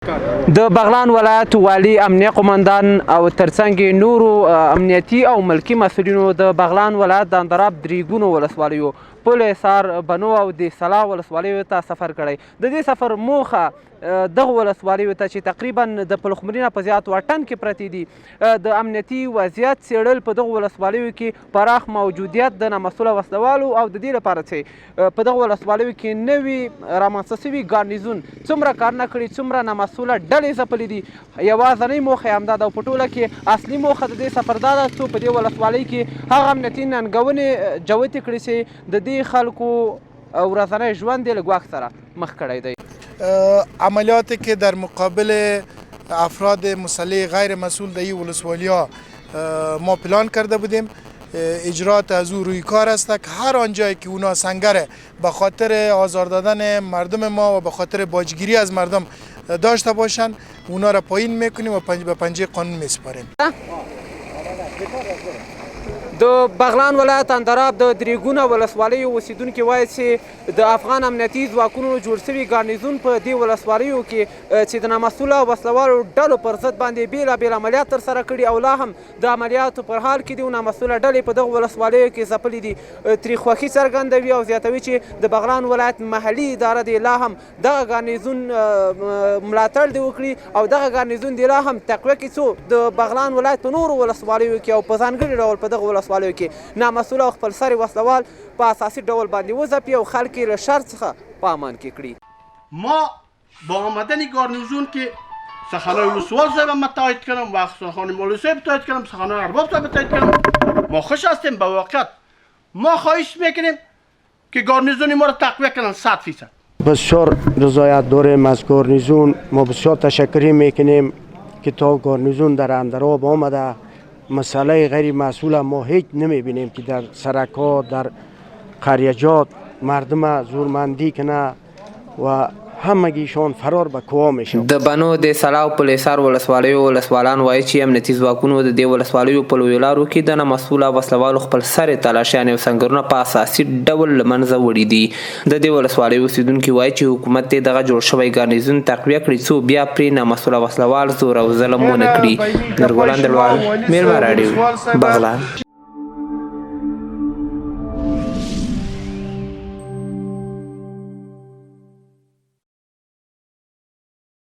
د بغلان ولایت والي امنیه قومندان او ترڅنګ نورو امنیتي او ملکي مسؤلینو د بغلان ولایت د اندراب دریګونو ولسوالیو پل حصار بنو او د سلا ولسوالیو ته سفر کړی. د دې سفر موخه دغه ولسوالیو ته چې تقریبا د پلخمري نه په زیات واټن کې پرتې دي د امنیتي وضعیت څېړل په دغه ولسوالیو کې پراخ موجودیت د نامسؤله وسلوالو او د دې لپاره چې په دغه ولسوالیو کې نوي رامنځته سوي ګارنیزون څومره کارونه کړي څومره نامسؤله ډلې ځپلې دي یوازینۍ موخه یې همدا ده او په ټوله کې اصلي موخه د دې سفر دا ده څو په دې ولسوالۍ کې هغه امنیتي ننګونې جوتې کړي چې د دې خلکو ورځنی ژوند یې له ګواښ سره مخ کړی دی. عملیاتی که در مقابل افراد مسلح غیر مسئول در این ولسوالی‌ها ما پلان کرده بودیم اجرات از او روی کار است که هر آنجایی که اونا سنگره به خاطر آزار دادن مردم ما و به خاطر باجگیری از مردم داشته باشند اونا را پایین میکنیم و به پنجه قانون میسپاریم. د بغلان ولایت اندراب د دریګونه ولسوالیو اوسیدونکي وایي چې د افغان امنیتي ځواکونو جوړ سوي ګارنیزون په دې ولسوالیو کې چې د نامسؤله وسلوالو ډلو پر ضد باندې بېلابېل عملیات ترسره کړي او لا هم د عملیاتو پر حال کې دي نامسؤله ډلې په دغه ولسوالیو کې ځپلي دي. ترې خوښي څرګندوي او زیاتوي چې د بغلان ولایت محلي اداره دې لا هم دغه ګارنیزون ملاتړ دې وکړي او دغه ګارنیزون دې لا هم تقویه کړي څو د بغلان ولایت په نورو ولسوالیو کې او په ځانګړي ډول په دغه ولسوالیو کې نامسؤله او خپلسري وسلوال په اساسي ډول باندې وځپي او خلک یې له شر څخه په امان کې کړي. ما با آمدن گارنیزون که سخنهای ولسوال صاحب ما تایید کردم و سخنهای مولوی صاحب تایید کردم سخنهای ارباب صاحب تایید کردم ما خوش هستیم. به واقعیت ما خواهش میکنیم که گارنیزون ما را تقویه کنن 100%. بسیار رضایت داریم از گارنیزون. ما بسیار تشکر میکنیم که تا گارنیزون در اندراب آمده. مسئله غیر مسئول ما هیچ نمیبینیم که در سرک‌ها در قریجات مردم زورمندی کنه و همگیشان فرار به کوه میشن. د بنو د سلا او پل حصار ولسوالیو ولسوالان وایي چې امنیتي ځواکونو د دې ولسوالیو په لویو لارو کې د نامسؤله وسلوالو خپل سرې تلاشیانې او سنګرونه په اساسي ډول له منځه وړي دي. د دې ولسوالیو اوسیدونکي وایي چې حکومت یې دغه جوړ شوی ګارنیزون تقویه کړي څو بیا پرې نامسؤله وسلوال زور او ظلم ونه کړي. نورګل اندروال، میرمه راډیو، بغلان.